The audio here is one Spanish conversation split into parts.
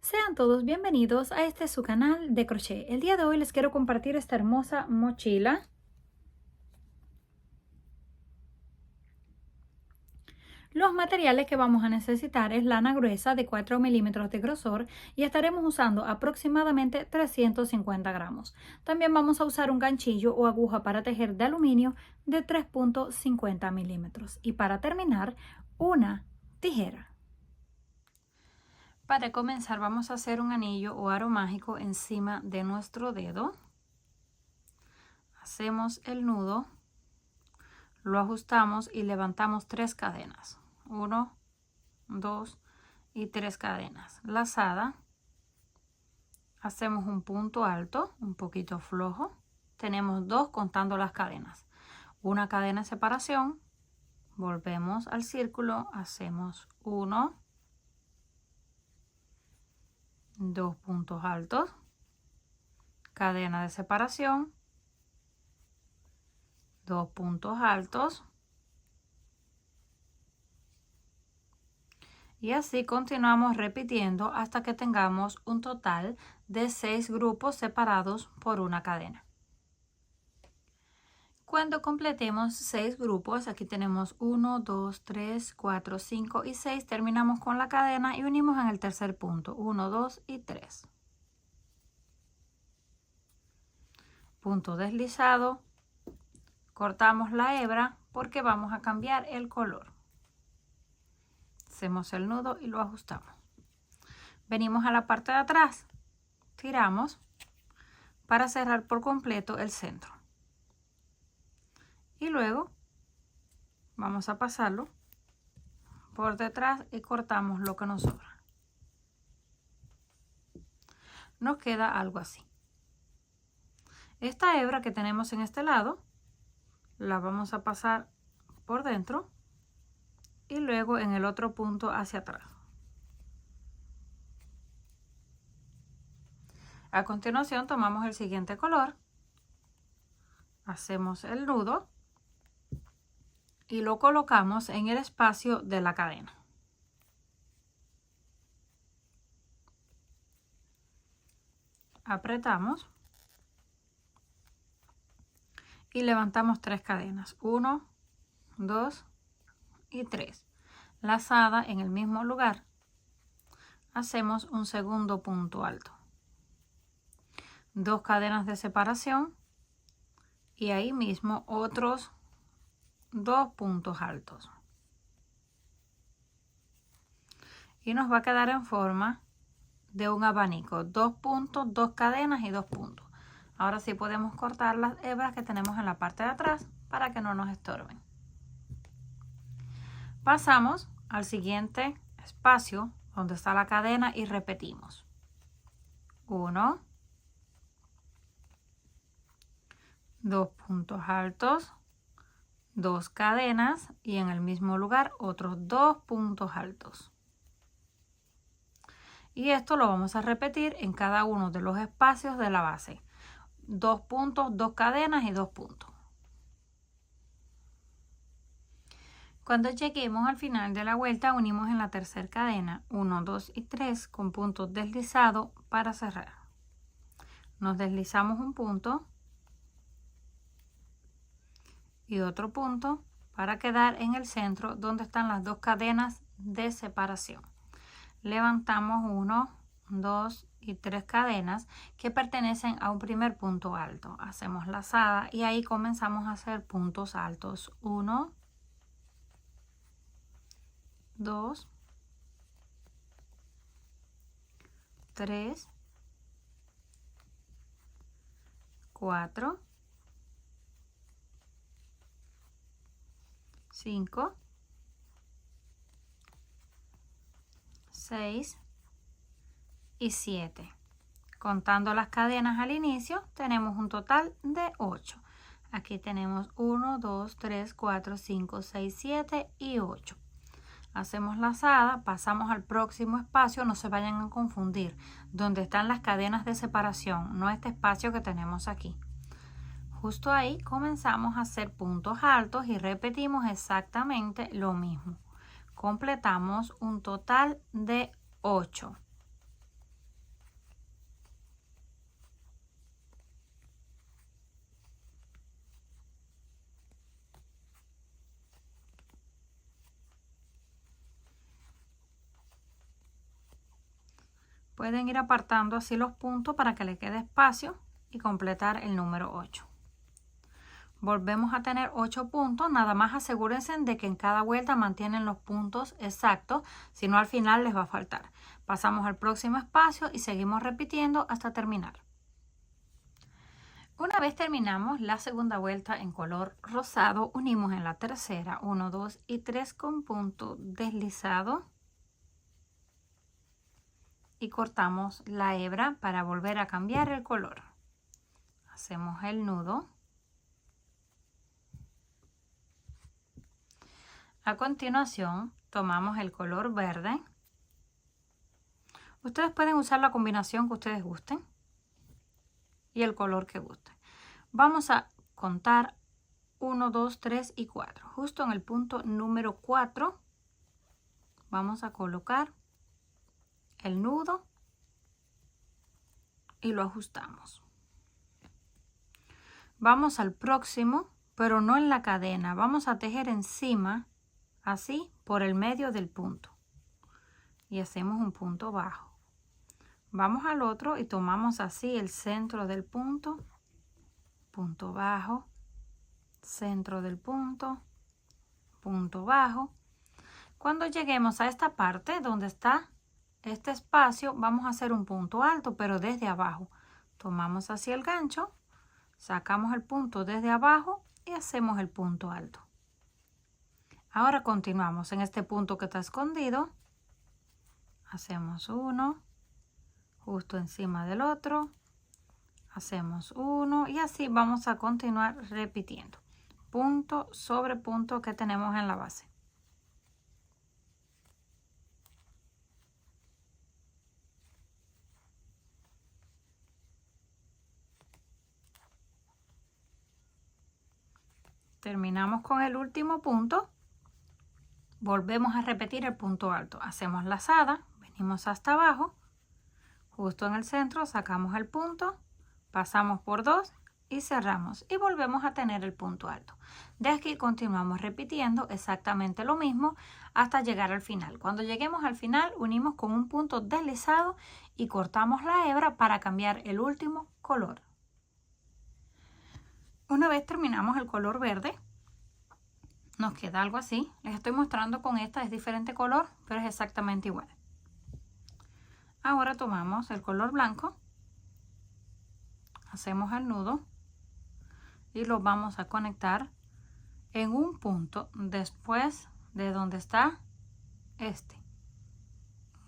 Sean todos bienvenidos a este su canal de crochet. El día de hoy les quiero compartir esta hermosa mochila. Los materiales que vamos a necesitar es lana gruesa de 4 milímetros de grosor y estaremos usando aproximadamente 350 gramos. También vamos a usar un ganchillo o aguja para tejer de aluminio de 3.50 milímetros. Y para terminar, una tijera. Para comenzar vamos a hacer un anillo o aro mágico encima de nuestro dedo. Hacemos el nudo, lo ajustamos y levantamos 3 cadenas. 1, 2 y 3 cadenas. Lazada. Hacemos un punto alto, un poquito flojo. Tenemos 2 contando las cadenas. Una cadena de separación. Volvemos al círculo. Hacemos 1, 2 puntos altos. Cadena de separación. 2 puntos altos. Y así continuamos repitiendo hasta que tengamos un total de 6 grupos separados por una cadena. Cuando completemos 6 grupos, aquí tenemos 1, 2, 3, 4, 5 y 6, terminamos con la cadena y unimos en el tercer punto, 1, 2 y 3. Punto deslizado, cortamos la hebra porque vamos a cambiar el color. Hacemos el nudo y lo ajustamos. Venimos a la parte de atrás, tiramos para cerrar por completo el centro. Y luego vamos a pasarlo por detrás y cortamos lo que nos sobra. Nos queda algo así. Esta hebra que tenemos en este lado la vamos a pasar por dentro y luego en el otro punto hacia atrás. A continuación tomamos el siguiente color, hacemos el nudo y lo colocamos en el espacio de la cadena. Apretamos y levantamos 3 cadenas, 1, 2 y 3. Lazada en el mismo lugar, hacemos un segundo punto alto. 2 cadenas de separación y ahí mismo otros 2 puntos altos. Y nos va a quedar en forma de un abanico, 2 puntos, 2 cadenas y 2 puntos. Ahora sí podemos cortar las hebras que tenemos en la parte de atrás para que no nos estorben. Pasamos al siguiente espacio donde está la cadena y repetimos. 1, 2 puntos altos, 2 cadenas y en el mismo lugar otros 2 puntos altos. Y esto lo vamos a repetir en cada uno de los espacios de la base. 2 puntos, 2 cadenas y 2 puntos. Cuando lleguemos al final de la vuelta, unimos en la tercera cadena 1, 2 y 3 con puntos deslizados para cerrar. Nos deslizamos un punto y otro punto para quedar en el centro donde están las 2 cadenas de separación. Levantamos 1, 2 y 3 cadenas que pertenecen a un primer punto alto. Hacemos lazada y ahí comenzamos a hacer puntos altos. 1, 2, 3, 4, 5, 6 y 7. Contando las cadenas al inicio, tenemos un total de 8. Aquí tenemos 1, 2, 3, 4, 5, 6, 7 y 8. Hacemos lazada, pasamos al próximo espacio, no se vayan a confundir, donde están las cadenas de separación, no este espacio que tenemos aquí. Justo ahí comenzamos a hacer puntos altos y repetimos exactamente lo mismo. Completamos un total de 8. Pueden ir apartando así los puntos para que le quede espacio y completar el número 8. Volvemos a tener 8 puntos, nada más asegúrense de que en cada vuelta mantienen los puntos exactos, si no al final les va a faltar. Pasamos al próximo espacio y seguimos repitiendo hasta terminar. Una vez terminamos la segunda vuelta en color rosado, unimos en la tercera 1, 2 y 3 con punto deslizado y cortamos la hebra para volver a cambiar el color. Hacemos el nudo. A continuación, tomamos el color verde. Ustedes pueden usar la combinación que ustedes gusten y el color que gusten. Vamos a contar 1, 2, 3 y 4. Justo en el punto número 4 vamos a colocar el nudo y lo ajustamos. Vamos al próximo, pero no en la cadena. Vamos a tejer encima, así, por el medio del punto. Y hacemos un punto bajo. Vamos al otro y tomamos así el centro del punto, punto bajo, centro del punto, punto bajo. Cuando lleguemos a esta parte donde está este espacio, vamos a hacer un punto alto, pero desde abajo. Tomamos así el gancho, sacamos el punto desde abajo y hacemos el punto alto. Ahora continuamos en este punto que está escondido. Hacemos uno, justo encima del otro. Hacemos uno y así vamos a continuar repitiendo. Punto sobre punto que tenemos en la base. Terminamos con el último punto. Volvemos a repetir el punto alto. Hacemos lazada, venimos hasta abajo, justo en el centro, sacamos el punto, pasamos por 2 y cerramos y volvemos a tener el punto alto. De aquí continuamos repitiendo exactamente lo mismo hasta llegar al final. Cuando lleguemos al final, unimos con un punto deslizado y cortamos la hebra para cambiar el último color. Una vez terminamos el color verde, nos queda algo así. Les estoy mostrando con esta, es diferente color, pero es exactamente igual. Ahora tomamos el color blanco, hacemos el nudo y lo vamos a conectar en un punto después de donde está este.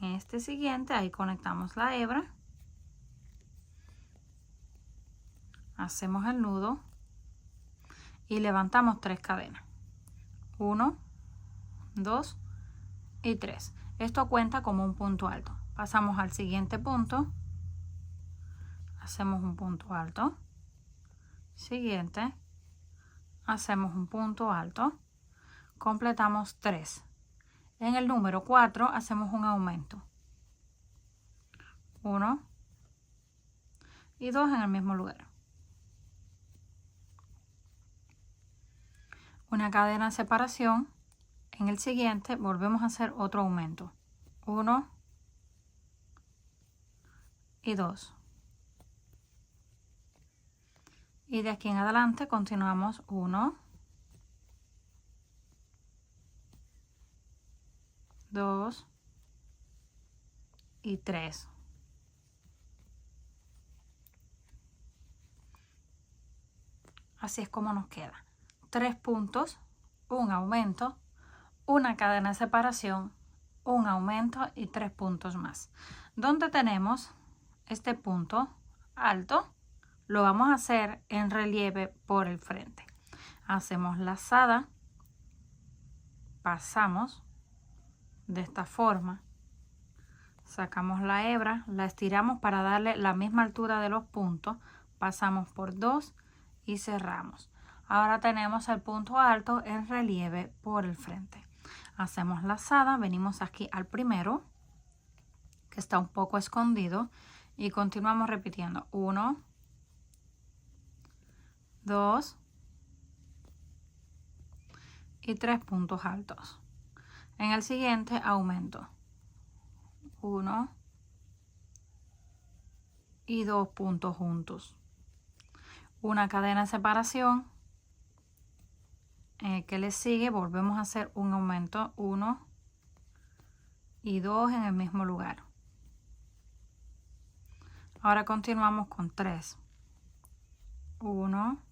En este siguiente, ahí conectamos la hebra, hacemos el nudo y levantamos 3 cadenas. 1, 2 y 3. Esto cuenta como un punto alto. Pasamos al siguiente punto, hacemos un punto alto, siguiente, hacemos un punto alto, completamos 3. En el número 4 hacemos un aumento. 1 y 2 en el mismo lugar. Una cadena de separación. En el siguiente volvemos a hacer otro aumento. 1 y 2. Y de aquí en adelante continuamos 1, 2 y 3. Así es como nos queda. 3 puntos, un aumento, una cadena de separación, un aumento y 3 puntos más. Donde tenemos este punto alto, lo vamos a hacer en relieve por el frente. Hacemos lazada, pasamos de esta forma, sacamos la hebra, la estiramos para darle la misma altura de los puntos, pasamos por 2 y cerramos. Ahora tenemos el punto alto en relieve por el frente. Hacemos lazada, venimos aquí al primero, que está un poco escondido, y continuamos repitiendo. 1, 2 y 3 puntos altos. En el siguiente aumento. 1, y 2 puntos juntos. Una cadena de separación. En el que le sigue volvemos a hacer un aumento 1 y 2 en el mismo lugar. Ahora continuamos con 3. 1,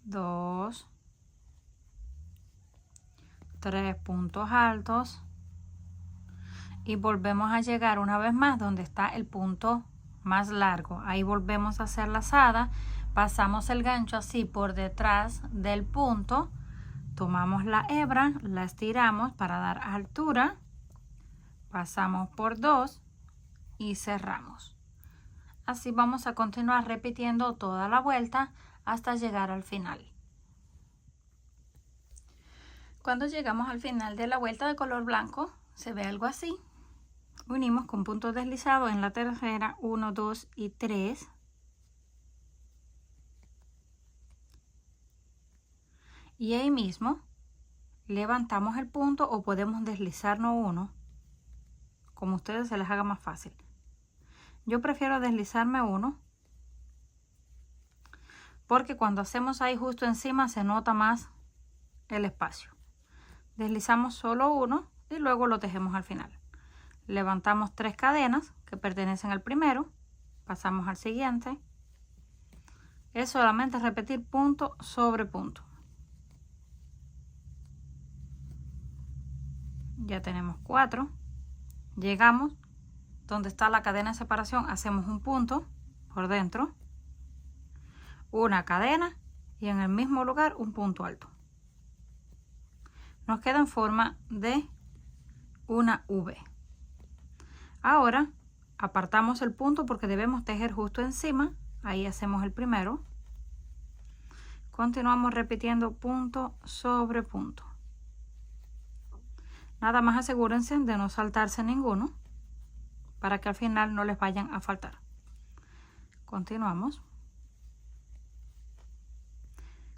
2, 3 puntos altos y volvemos a llegar una vez más donde está el punto más largo. Ahí volvemos a hacer lazada, pasamos el gancho así por detrás del punto, tomamos la hebra, la estiramos para dar altura, pasamos por 2 y cerramos. Así vamos a continuar repitiendo toda la vuelta hasta llegar al final. Cuando llegamos al final de la vuelta de color blanco, se ve algo así. Unimos con puntos deslizados en la tercera, 1, 2 y 3. Y ahí mismo levantamos el punto o podemos deslizarnos uno, como a ustedes se les haga más fácil. Yo prefiero deslizarme uno, porque cuando hacemos ahí justo encima se nota más el espacio. Deslizamos solo uno y luego lo tejemos al final. Levantamos 3 cadenas que pertenecen al primero, pasamos al siguiente. Es solamente repetir punto sobre punto. Ya tenemos 4. Llegamos donde está la cadena de separación, hacemos un punto por dentro, una cadena y en el mismo lugar un punto alto. Nos queda en forma de una V. Ahora apartamos el punto porque debemos tejer justo encima. Ahí hacemos el primero. Continuamos repitiendo punto sobre punto. Nada más asegúrense de no saltarse ninguno para que al final no les vayan a faltar. Continuamos.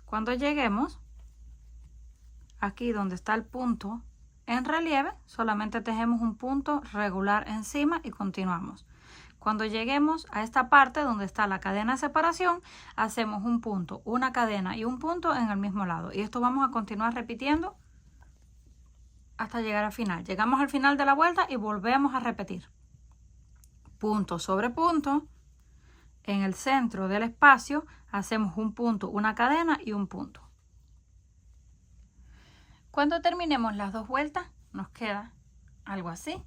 Cuando lleguemos aquí donde está el punto en relieve, solamente tejemos un punto regular encima y continuamos. Cuando lleguemos a esta parte donde está la cadena de separación, hacemos un punto, una cadena y un punto en el mismo lado. Y esto vamos a continuar repitiendo hasta llegar al final. Llegamos al final de la vuelta y volvemos a repetir. Punto sobre punto. En el centro del espacio hacemos un punto, una cadena y un punto. Cuando terminemos las 2 vueltas, nos queda algo así.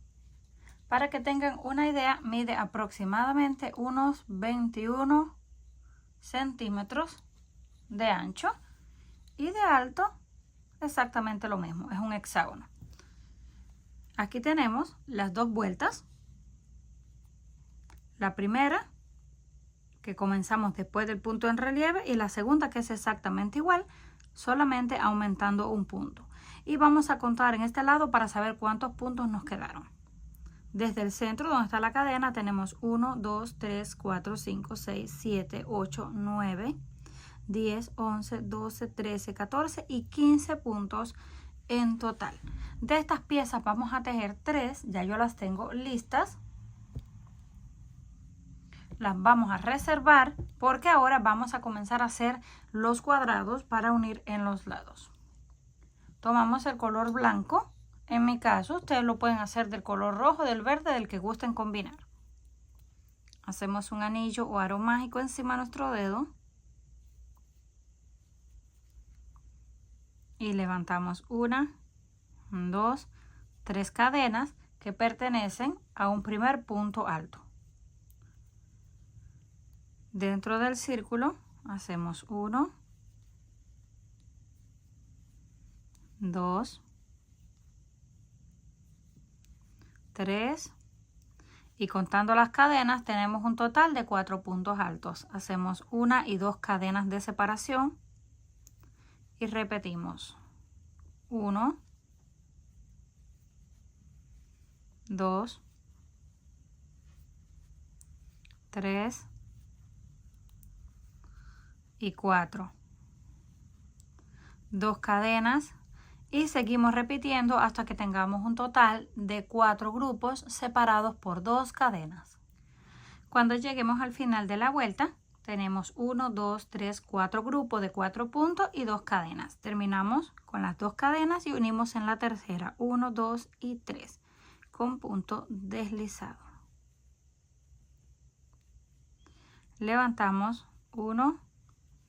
Para que tengan una idea, mide aproximadamente unos 21 centímetros de ancho y de alto exactamente lo mismo, es un hexágono. Aquí tenemos las 2 vueltas. La primera, que comenzamos después del punto en relieve, y la segunda, que es exactamente igual, solamente aumentando un punto. Y vamos a contar en este lado para saber cuántos puntos nos quedaron. Desde el centro donde está la cadena tenemos 1, 2, 3, 4, 5, 6, 7, 8, 9, 10, 11, 12, 13, 14 y 15 puntos en total. De estas piezas vamos a tejer 3, ya yo las tengo listas. Las vamos a reservar porque ahora vamos a comenzar a hacer los cuadrados para unir en los lados. Tomamos el color blanco. En mi caso, ustedes lo pueden hacer del color rojo, del verde, del que gusten combinar. Hacemos un anillo o aro mágico encima de nuestro dedo. Y levantamos 1, 2, 3 cadenas que pertenecen a un primer punto alto. Dentro del círculo hacemos 1, 2, 3 y contando las cadenas tenemos un total de 4 puntos altos. Hacemos 1 y 2 cadenas de separación y repetimos 1, 2, 3 y 4. 2 cadenas Y seguimos repitiendo hasta que tengamos un total de 4 grupos separados por 2 cadenas. Cuando lleguemos al final de la vuelta, tenemos 1, 2, 3, 4 grupos de 4 puntos y 2 cadenas. Terminamos con las 2 cadenas y unimos en la tercera 1, 2 y 3 con punto deslizado. Levantamos 1,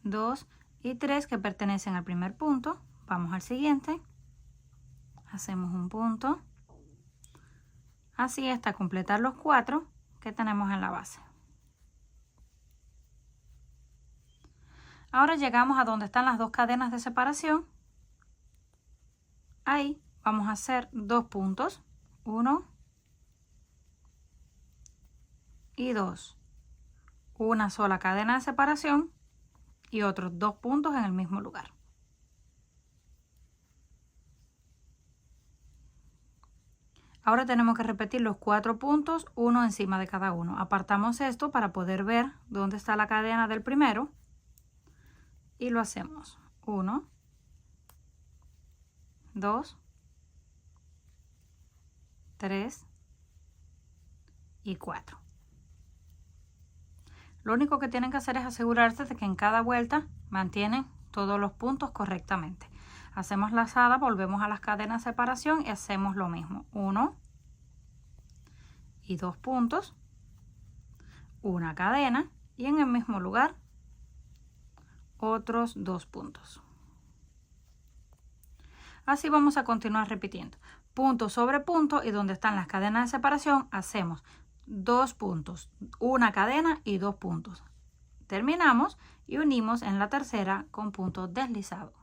2 y 3 que pertenecen al primer punto. Vamos al siguiente. Hacemos un punto. Así hasta completar los 4 que tenemos en la base. Ahora llegamos a donde están las 2 cadenas de separación. Ahí vamos a hacer 2 puntos. 1 y 2. Una sola cadena de separación y otros 2 puntos en el mismo lugar. Ahora tenemos que repetir los 4 puntos, uno encima de cada uno. Apartamos esto para poder ver dónde está la cadena del primero. Y lo hacemos. 1, 2, 3 y 4. Lo único que tienen que hacer es asegurarse de que en cada vuelta mantienen todos los puntos correctamente. Hacemos lazada, volvemos a las cadenas de separación y hacemos lo mismo. 1 y 2 puntos, una cadena y en el mismo lugar otros 2 puntos. Así vamos a continuar repitiendo. Punto sobre punto y donde están las cadenas de separación hacemos 2 puntos, una cadena y 2 puntos. Terminamos y unimos en la tercera con punto deslizado.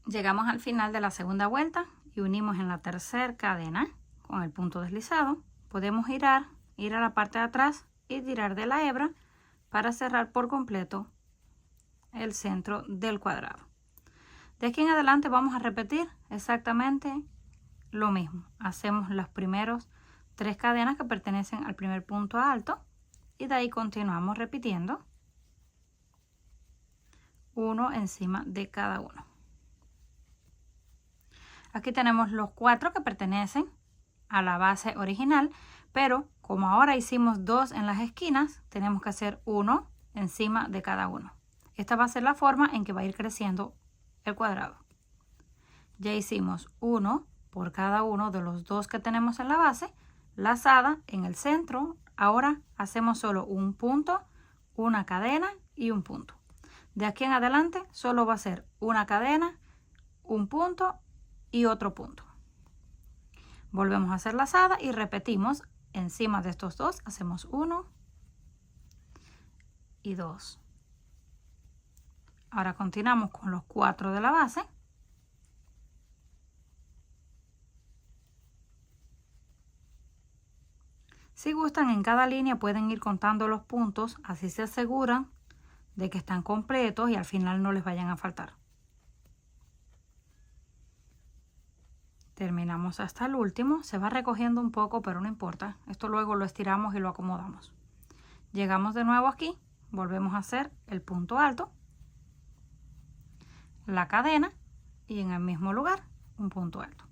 Llegamos al final de la segunda vuelta y unimos en la tercera cadena con el punto deslizado. Podemos girar, ir a la parte de atrás y tirar de la hebra para cerrar por completo el centro del cuadrado. De aquí en adelante vamos a repetir exactamente lo mismo. Hacemos los primeros 3 cadenas que pertenecen al primer punto alto y de ahí continuamos repitiendo uno encima de cada uno. Aquí tenemos los 4 que pertenecen a la base original, pero como ahora hicimos 2 en las esquinas, tenemos que hacer 1 encima de cada uno. Esta va a ser la forma en que va a ir creciendo el cuadrado. Ya hicimos 1 por cada uno de los 2 que tenemos en la base, lazada en el centro. Ahora hacemos solo un punto, una cadena y un punto. De aquí en adelante solo va a ser una cadena, un punto y otro punto. Volvemos a hacer lazada y repetimos encima de estos 2. Hacemos 1 y 2. Ahora continuamos con los 4 de la base. Si gustan, en cada línea pueden ir contando los puntos, así se aseguran de que están completos y al final no les vayan a faltar. Terminamos hasta el último. Se va recogiendo un poco, pero no importa. Esto luego lo estiramos y lo acomodamos. Llegamos de nuevo aquí. Volvemos a hacer el punto alto, la cadena y en el mismo lugar un punto alto.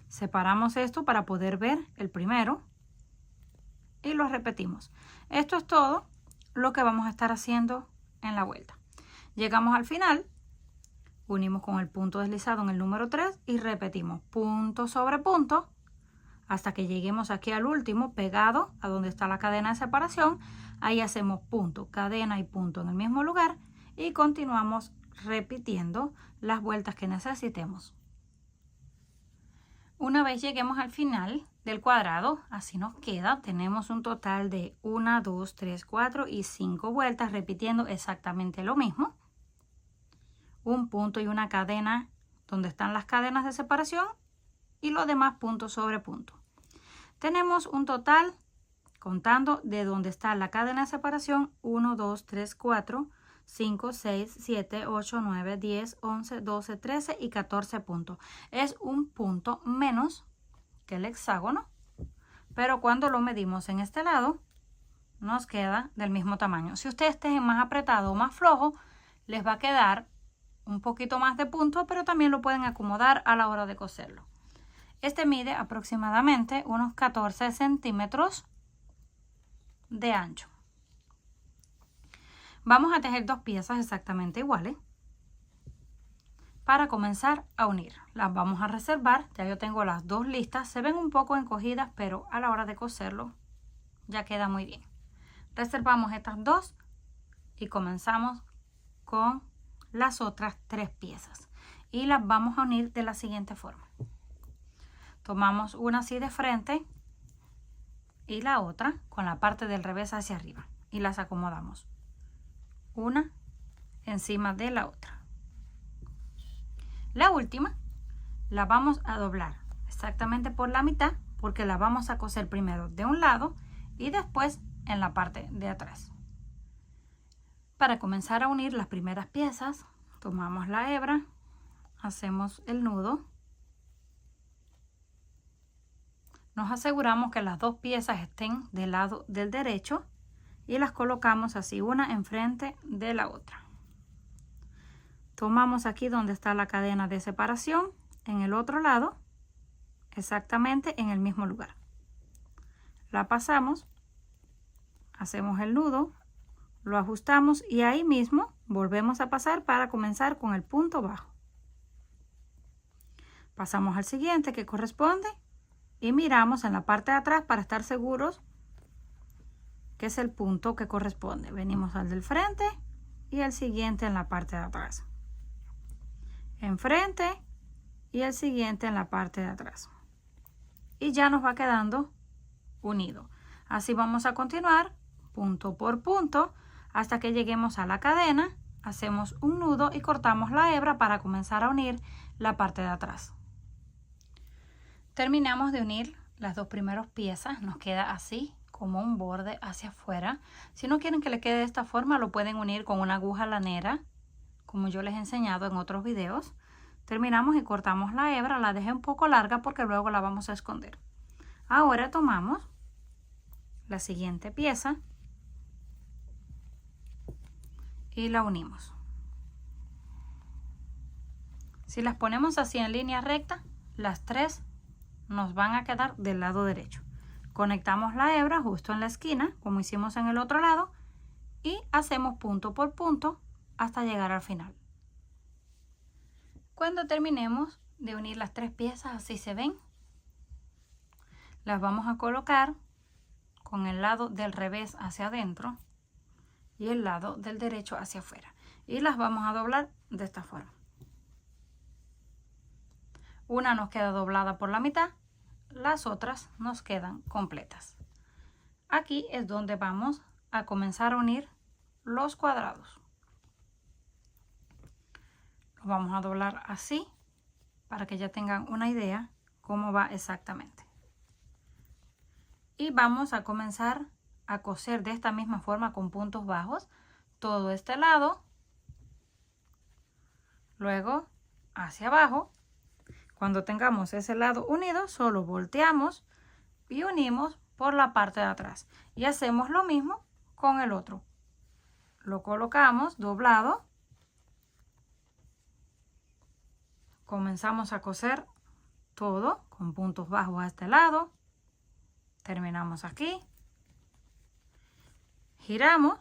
Separamos esto para poder ver el primero y lo repetimos. Esto es todo lo que vamos a estar haciendo en la vuelta. Llegamos al final. Unimos con el punto deslizado en el número 3 y repetimos punto sobre punto hasta que lleguemos aquí al último pegado a donde está la cadena de separación. Ahí hacemos punto, cadena y punto en el mismo lugar y continuamos repitiendo las vueltas que necesitemos. Una vez lleguemos al final del cuadrado, así nos queda. Tenemos un total de 1, 2, 3, 4 y 5 vueltas repitiendo exactamente lo mismo. Un punto y una cadena donde están las cadenas de separación y los demás puntos sobre punto. Tenemos un total, contando de donde está la cadena de separación, 1, 2, 3, 4, 5, 6, 7, 8, 9, 10, 11, 12, 13 y 14 puntos. Es un punto menos que el hexágono, pero cuando lo medimos en este lado, nos queda del mismo tamaño. Si ustedes tejen más apretado o más flojo, les va a quedar un poquito más de punto, pero también lo pueden acomodar a la hora de coserlo. Este mide aproximadamente unos 14 centímetros de ancho. Vamos a tejer 2 piezas exactamente iguales. Para comenzar a unir, las vamos a reservar. Ya yo tengo las 2 listas. Se ven un poco encogidas, pero a la hora de coserlo ya queda muy bien. Reservamos estas 2 y comenzamos con las otras 3 piezas. Y las vamos a unir de la siguiente forma. Tomamos una así de frente y la otra con la parte del revés hacia arriba. Y las acomodamos. Una encima de la otra. La última la vamos a doblar exactamente por la mitad porque la vamos a coser primero de un lado y después en la parte de atrás. Para comenzar a unir las primeras piezas, tomamos la hebra, hacemos el nudo. Nos aseguramos que las 2 piezas estén del lado del derecho y las colocamos así una enfrente de la otra. Tomamos aquí donde está la cadena de separación, en el otro lado, exactamente en el mismo lugar. La pasamos, hacemos el nudo, lo ajustamos y ahí mismo volvemos a pasar para comenzar con el punto bajo. Pasamos al siguiente que corresponde y miramos en la parte de atrás para estar seguros que es el punto que corresponde. Venimos al del frente y el siguiente en la parte de atrás. Enfrente y el siguiente en la parte de atrás. Y ya nos va quedando unido. Así vamos a continuar punto por punto hasta que lleguemos a la cadena. Hacemos un nudo y cortamos la hebra para comenzar a unir la parte de atrás. Terminamos de unir las 2 primeras piezas. Nos queda así como un borde hacia afuera. Si no quieren que le quede de esta forma, lo pueden unir con una aguja lanera, como yo les he enseñado en otros videos. Terminamos y cortamos la hebra, la dejé un poco larga porque luego la vamos a esconder. Ahora tomamos la siguiente pieza y la unimos. Si las ponemos así en línea recta, las 3 nos van a quedar del lado derecho. Conectamos la hebra justo en la esquina, como hicimos en el otro lado, y hacemos punto por punto hasta llegar al final. Cuando terminemos de unir las 3 piezas, así se ven, las vamos a colocar con el lado del revés hacia adentro y el lado del derecho hacia afuera. Y las vamos a doblar de esta forma. Una nos queda doblada por la mitad, las otras nos quedan completas. Aquí es donde vamos a comenzar a unir los cuadrados. Los vamos a doblar así para que ya tengan una idea cómo va exactamente. Y vamos a comenzar a coser de esta misma forma con puntos bajos todo este lado, luego hacia abajo. Cuando tengamos ese lado unido, solo volteamos y unimos por la parte de atrás y hacemos lo mismo con el otro. Lo colocamos doblado. Comenzamos a coser todo con puntos bajos a este lado. Terminamos aquí. Giramos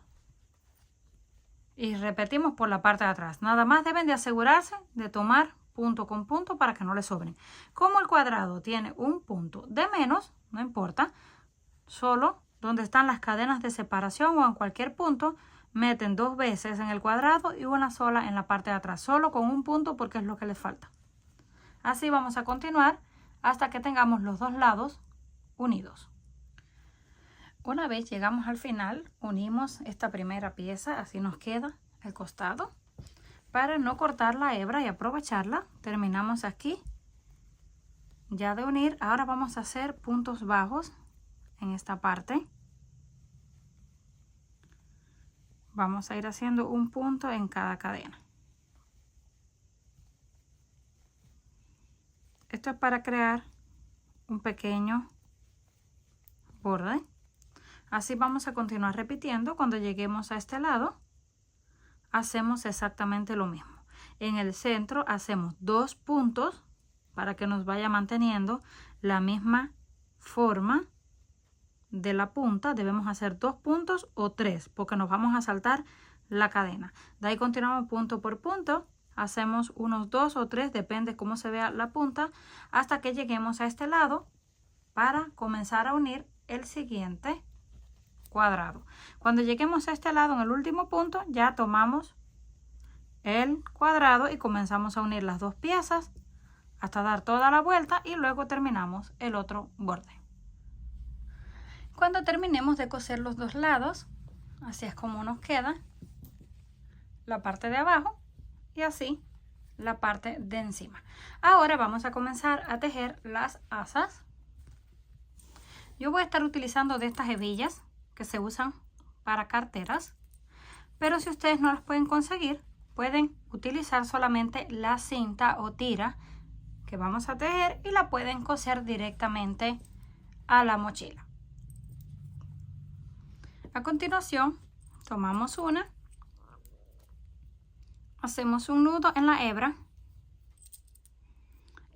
y repetimos por la parte de atrás. Nada más deben de asegurarse de tomar punto con punto para que no le sobren. Como el cuadrado tiene un punto de menos, no importa, solo donde están las cadenas de separación o en cualquier punto, meten 2 veces en el cuadrado y una sola en la parte de atrás, solo con un punto porque es lo que les falta. Así vamos a continuar hasta que tengamos los 2 lados unidos. Una vez llegamos al final, unimos esta primera pieza, así nos queda el costado. Para no cortar la hebra y aprovecharla, terminamos aquí ya de unir. Ahora vamos a hacer puntos bajos en esta parte. Vamos a ir haciendo un punto en cada cadena. Esto es para crear un pequeño borde. Así vamos a continuar repitiendo. Cuando lleguemos a este lado, hacemos exactamente lo mismo. En el centro hacemos 2 puntos para que nos vaya manteniendo la misma forma de la punta. Debemos hacer 2 puntos o 3 porque nos vamos a saltar la cadena. De ahí continuamos punto por punto. Hacemos unos 2 o 3, depende cómo se vea la punta, hasta que lleguemos a este lado para comenzar a unir el siguiente cuadrado. Cuando lleguemos a este lado en el último punto, ya tomamos el cuadrado y comenzamos a unir las dos piezas hasta dar toda la vuelta y luego terminamos el otro borde. Cuando terminemos de coser los dos lados, así es como nos queda la parte de abajo y así la parte de encima. Ahora vamos a comenzar a tejer las asas. Yo voy a estar utilizando de estas hebillas que se usan para carteras, pero si ustedes no las pueden conseguir, pueden utilizar solamente la cinta o tira que vamos a tejer y la pueden coser directamente a la mochila. A continuación, tomamos una, hacemos un nudo en la hebra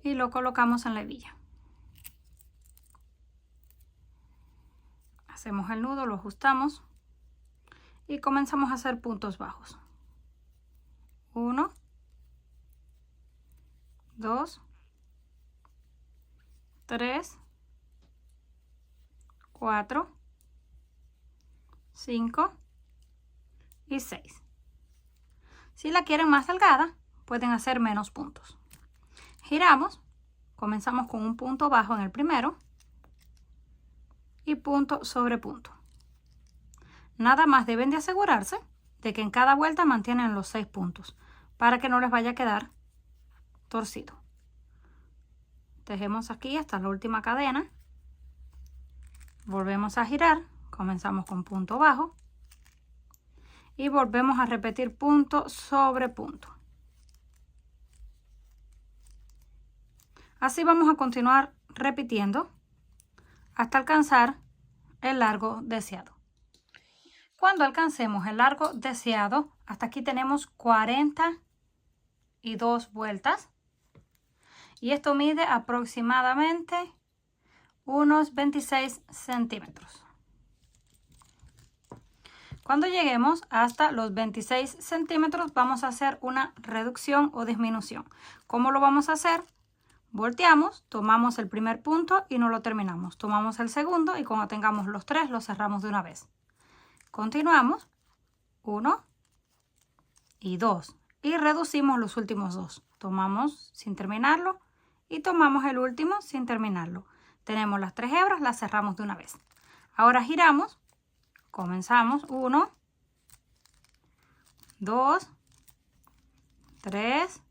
y lo colocamos en la hebilla. Hacemos el nudo, lo ajustamos y comenzamos a hacer puntos bajos. 1, 2, 3, 4, 5 y 6. Si la quieren más delgada, pueden hacer menos puntos. Giramos, comenzamos con un punto bajo en el primero y punto sobre punto. Nada más deben de asegurarse de que en cada vuelta mantienen los 6 puntos para que no les vaya a quedar torcido. Tejemos aquí hasta la última cadena, volvemos a girar, comenzamos con punto bajo y volvemos a repetir punto sobre punto. Así vamos a continuar repitiendo hasta alcanzar el largo deseado. Cuando alcancemos el largo deseado, hasta aquí tenemos 42 vueltas y esto mide aproximadamente unos 26 centímetros. Cuando lleguemos hasta los 26 centímetros vamos a hacer una reducción o disminución. ¿Cómo lo vamos a hacer? Volteamos, tomamos el primer punto y no lo terminamos. Tomamos el segundo y cuando tengamos los 3 los cerramos de una vez. Continuamos, 1 y 2 y reducimos los últimos 2. Tomamos sin terminarlo y tomamos el último sin terminarlo. Tenemos las 3 hebras, las cerramos de una vez. Ahora giramos, comenzamos 1, 2, 3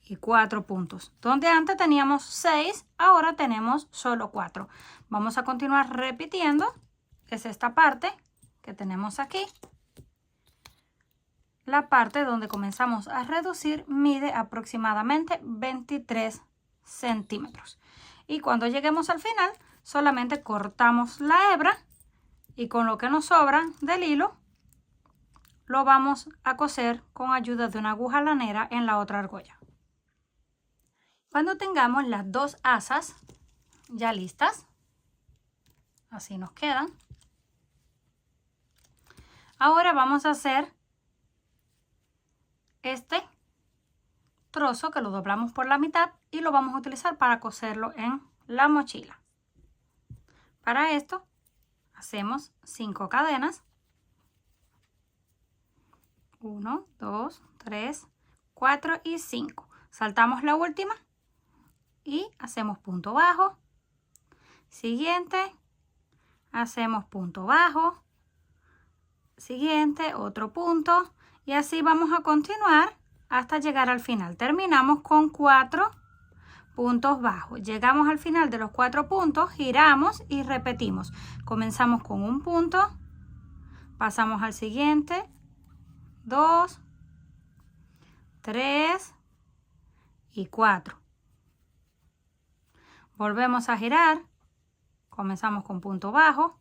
y 4 puntos. Donde antes teníamos 6, ahora tenemos solo 4. Vamos a continuar repitiendo, es esta parte que tenemos aquí. La parte donde comenzamos a reducir mide aproximadamente 23 centímetros. Y cuando lleguemos al final, solamente cortamos la hebra y con lo que nos sobra del hilo, lo vamos a coser con ayuda de una aguja lanera en la otra argolla. Cuando tengamos las dos asas ya listas, así nos quedan. Ahora vamos a hacer este trozo que lo doblamos por la mitad y lo vamos a utilizar para coserlo en la mochila. Para esto hacemos 5 cadenas. 1, 2, 3, 4 y 5. Saltamos la última y hacemos punto bajo. Siguiente, hacemos punto bajo. Siguiente, otro punto y así vamos a continuar hasta llegar al final. Terminamos con 4 puntos bajos. Llegamos al final de los 4 puntos, giramos y repetimos. Comenzamos con un punto, pasamos al siguiente, 2, 3 y 4. Volvemos a girar, comenzamos con punto bajo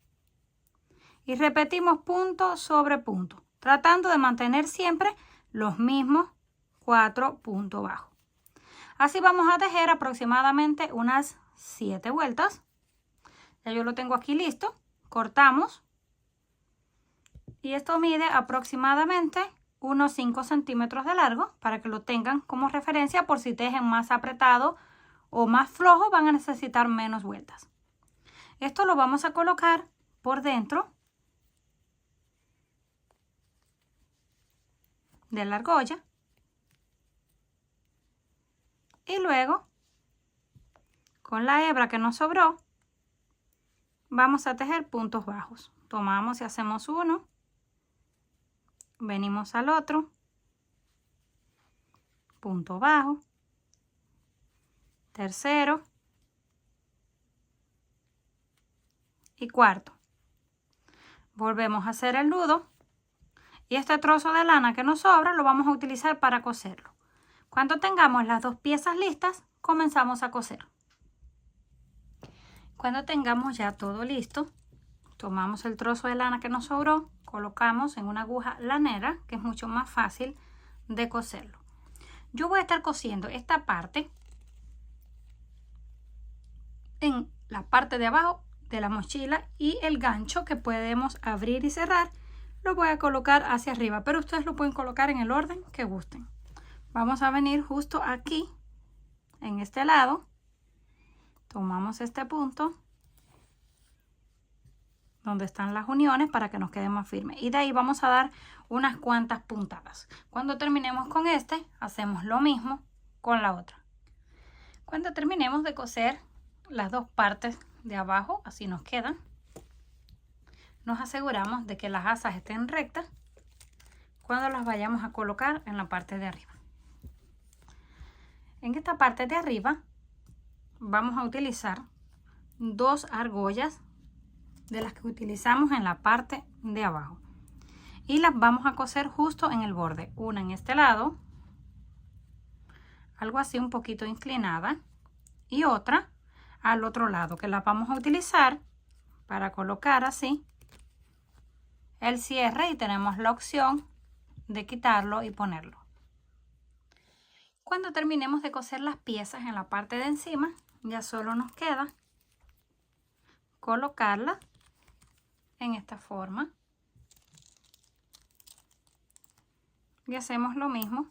y repetimos punto sobre punto, tratando de mantener siempre los mismos 4 puntos bajos. Así vamos a tejer aproximadamente unas 7 vueltas. Ya yo lo tengo aquí listo. Cortamos. Y esto mide aproximadamente unos 5 centímetros de largo para que lo tengan como referencia por si tejen más apretado o más flojo van a necesitar menos vueltas. Esto lo vamos a colocar por dentro de la argolla y luego con la hebra que nos sobró vamos a tejer puntos bajos. Tomamos y hacemos uno, venimos al otro, punto bajo, tercero y cuarto. Volvemos a hacer el nudo y este trozo de lana que nos sobra lo vamos a utilizar para coserlo. Cuando tengamos las dos piezas listas, comenzamos a coser. Cuando tengamos ya todo listo, tomamos el trozo de lana que nos sobró, colocamos en una aguja lanera, que es mucho más fácil de coserlo. Yo voy a estar cosiendo esta parte en la parte de abajo de la mochila y el gancho que podemos abrir y cerrar lo voy a colocar hacia arriba, pero ustedes lo pueden colocar en el orden que gusten. Vamos a venir justo aquí, en este lado, tomamos este punto donde están las uniones para que nos quede más firme y de ahí vamos a dar unas cuantas puntadas. Cuando terminemos con este, hacemos lo mismo con la otra. Cuando terminemos de coser las dos partes de abajo, así nos quedan, nos aseguramos de que las asas estén rectas cuando las vayamos a colocar en la parte de arriba. En esta parte de arriba vamos a utilizar dos argollas de las que utilizamos en la parte de abajo y las vamos a coser justo en el borde, una en este lado, algo así un poquito inclinada, y otra al otro lado, que las vamos a utilizar para colocar así el cierre y tenemos la opción de quitarlo y ponerlo. Cuando terminemos de coser las piezas en la parte de encima, ya solo nos queda colocarlas en esta forma y hacemos lo mismo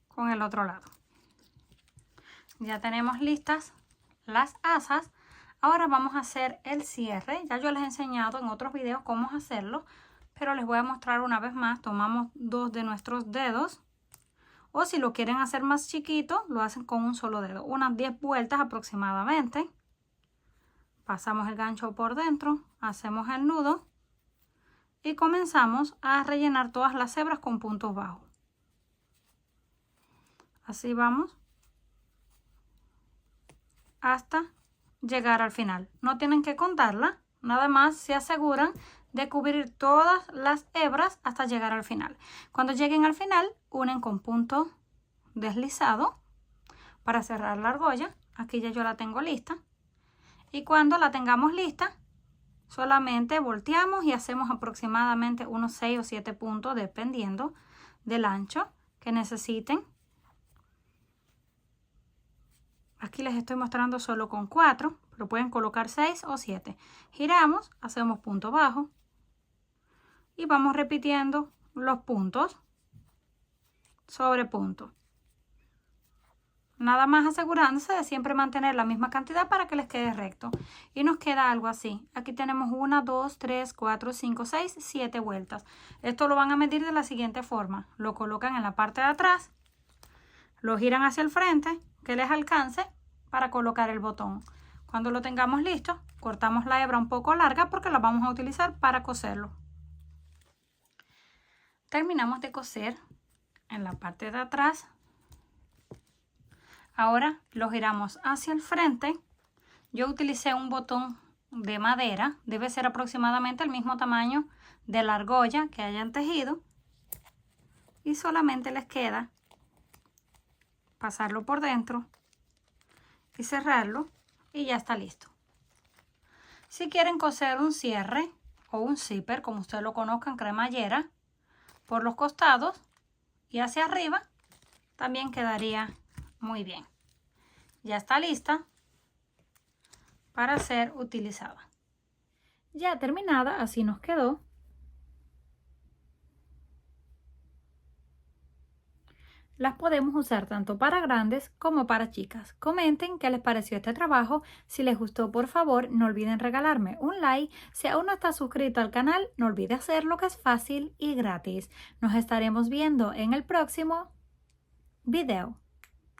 con el otro lado. Ya tenemos listas las asas. Ahora vamos a hacer el cierre. Ya yo les he enseñado en otros videos cómo hacerlo, pero les voy a mostrar una vez más. Tomamos dos de nuestros dedos, o si lo quieren hacer más chiquito, lo hacen con un solo dedo, unas 10 vueltas aproximadamente. Pasamos el gancho por dentro, hacemos el nudo y comenzamos a rellenar todas las hebras con puntos bajos. Así vamos hasta llegar al final. No tienen que contarla, nada más se aseguran de cubrir todas las hebras hasta llegar al final. Cuando lleguen al final, unen con punto deslizado para cerrar la argolla. Aquí ya yo la tengo lista. Y cuando la tengamos lista, solamente volteamos y hacemos aproximadamente unos 6 o 7 puntos, dependiendo del ancho que necesiten. Aquí les estoy mostrando solo con 4, pero pueden colocar 6 o 7. Giramos, hacemos punto bajo y vamos repitiendo los puntos sobre punto. Nada más asegurándose de siempre mantener la misma cantidad para que les quede recto. Y nos queda algo así. Aquí tenemos 1, 2, 3, 4, 5, 6, 7 vueltas. Esto lo van a medir de la siguiente forma. Lo colocan en la parte de atrás, lo giran hacia el frente, que les alcance para colocar el botón. Cuando lo tengamos listo, cortamos la hebra un poco larga porque la vamos a utilizar para coserlo. Terminamos de coser en la parte de atrás. Ahora lo giramos hacia el frente. Yo utilicé un botón de madera, debe ser aproximadamente el mismo tamaño de la argolla que hayan tejido. Y solamente les queda pasarlo por dentro y cerrarlo y ya está listo. Si quieren coser un cierre o un zipper, como ustedes lo conozcan, cremallera, por los costados y hacia arriba, también quedaría muy bien. Ya está lista para ser utilizada. Ya terminada, así nos quedó. Las podemos usar tanto para grandes como para chicas. Comenten qué les pareció este trabajo. Si les gustó, por favor, no olviden regalarme un like. Si aún no estás suscrito al canal, no olvides hacerlo, que es fácil y gratis. Nos estaremos viendo en el próximo video.